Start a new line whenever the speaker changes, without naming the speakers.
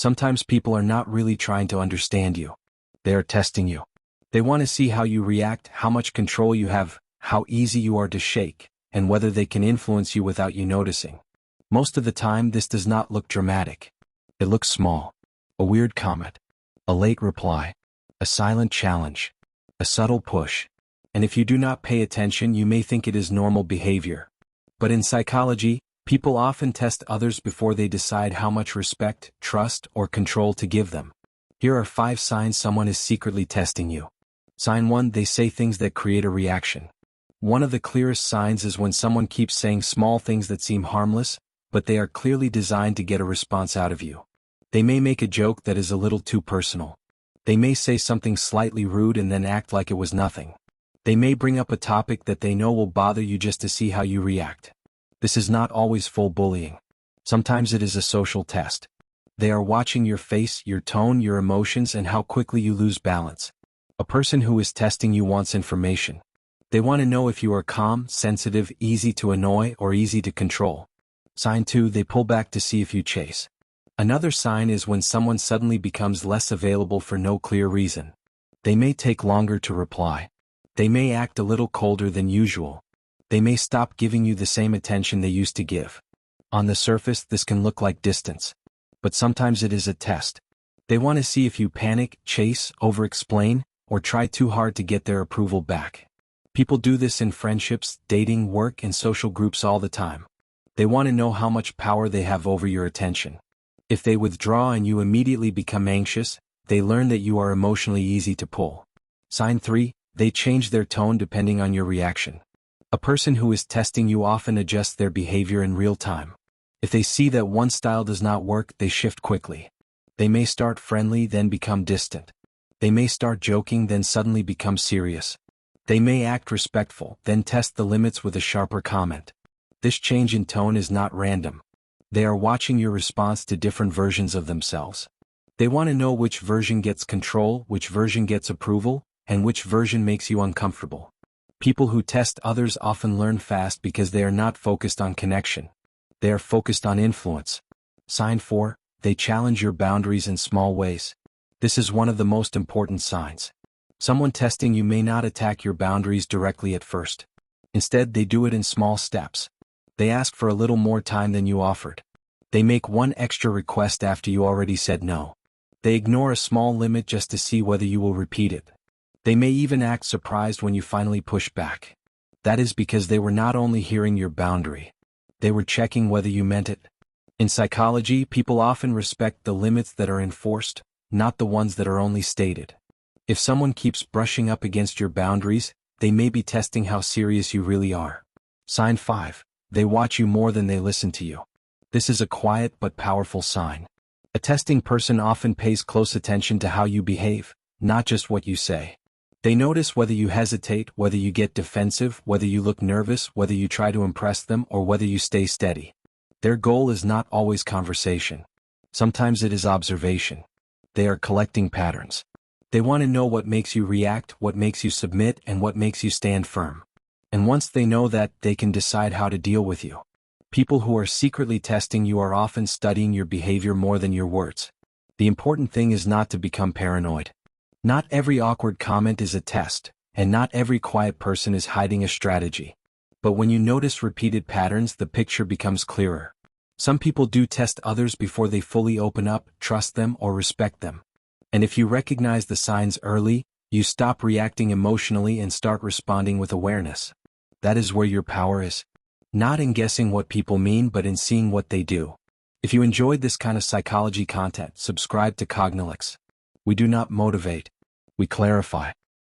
Sometimes people are not really trying to understand you. They are testing you. They want to see how you react, how much control you have, how easy you are to shake, and whether they can influence you without you noticing. Most of the time, this does not look dramatic. It looks small. A weird comment. A late reply. A silent challenge. A subtle push. And if you do not pay attention, you may think it is normal behavior. But in psychology, people often test others before they decide how much respect, trust, or control to give them. Here are 5 signs someone is secretly testing you. Sign 1: they say things that create a reaction. One of the clearest signs is when someone keeps saying small things that seem harmless, but they are clearly designed to get a response out of you. They may make a joke that is a little too personal. They may say something slightly rude and then act like it was nothing. They may bring up a topic that they know will bother you just to see how you react. This is not always full bullying. Sometimes it is a social test. They are watching your face, your tone, your emotions, and how quickly you lose balance. A person who is testing you wants information. They want to know if you are calm, sensitive, easy to annoy, or easy to control. Sign 2: they pull back to see if you chase. Another sign is when someone suddenly becomes less available for no clear reason. They may take longer to reply. They may act a little colder than usual. They may stop giving you the same attention they used to give. On the surface, this can look like distance. But sometimes it is a test. They want to see if you panic, chase, over-explain, or try too hard to get their approval back. People do this in friendships, dating, work, and social groups all the time. They want to know how much power they have over your attention. If they withdraw and you immediately become anxious, they learn that you are emotionally easy to pull. Sign 3: they change their tone depending on your reaction. A person who is testing you often adjusts their behavior in real time. If they see that one style does not work, they shift quickly. They may start friendly, then become distant. They may start joking, then suddenly become serious. They may act respectful, then test the limits with a sharper comment. This change in tone is not random. They are watching your response to different versions of themselves. They want to know which version gets control, which version gets approval, and which version makes you uncomfortable. People who test others often learn fast because they are not focused on connection. They are focused on influence. Sign 4: they challenge your boundaries in small ways. This is one of the most important signs. Someone testing you may not attack your boundaries directly at first. Instead, they do it in small steps. They ask for a little more time than you offered. They make one extra request after you already said no. They ignore a small limit just to see whether you will repeat it. They may even act surprised when you finally push back. That is because they were not only hearing your boundary. They were checking whether you meant it. In psychology, people often respect the limits that are enforced, not the ones that are only stated. If someone keeps brushing up against your boundaries, they may be testing how serious you really are. Sign 5: they watch you more than they listen to you. This is a quiet but powerful sign. A testing person often pays close attention to how you behave, not just what you say. They notice whether you hesitate, whether you get defensive, whether you look nervous, whether you try to impress them, or whether you stay steady. Their goal is not always conversation. Sometimes it is observation. They are collecting patterns. They want to know what makes you react, what makes you submit, and what makes you stand firm. And once they know that, they can decide how to deal with you. People who are secretly testing you are often studying your behavior more than your words. The important thing is not to become paranoid. Not every awkward comment is a test, and not every quiet person is hiding a strategy. But when you notice repeated patterns, the picture becomes clearer. Some people do test others before they fully open up, trust them, or respect them. And if you recognize the signs early, you stop reacting emotionally and start responding with awareness. That is where your power is. Not in guessing what people mean, but in seeing what they do. If you enjoyed this kind of psychology content, subscribe to Cognilux. We do not motivate, we clarify.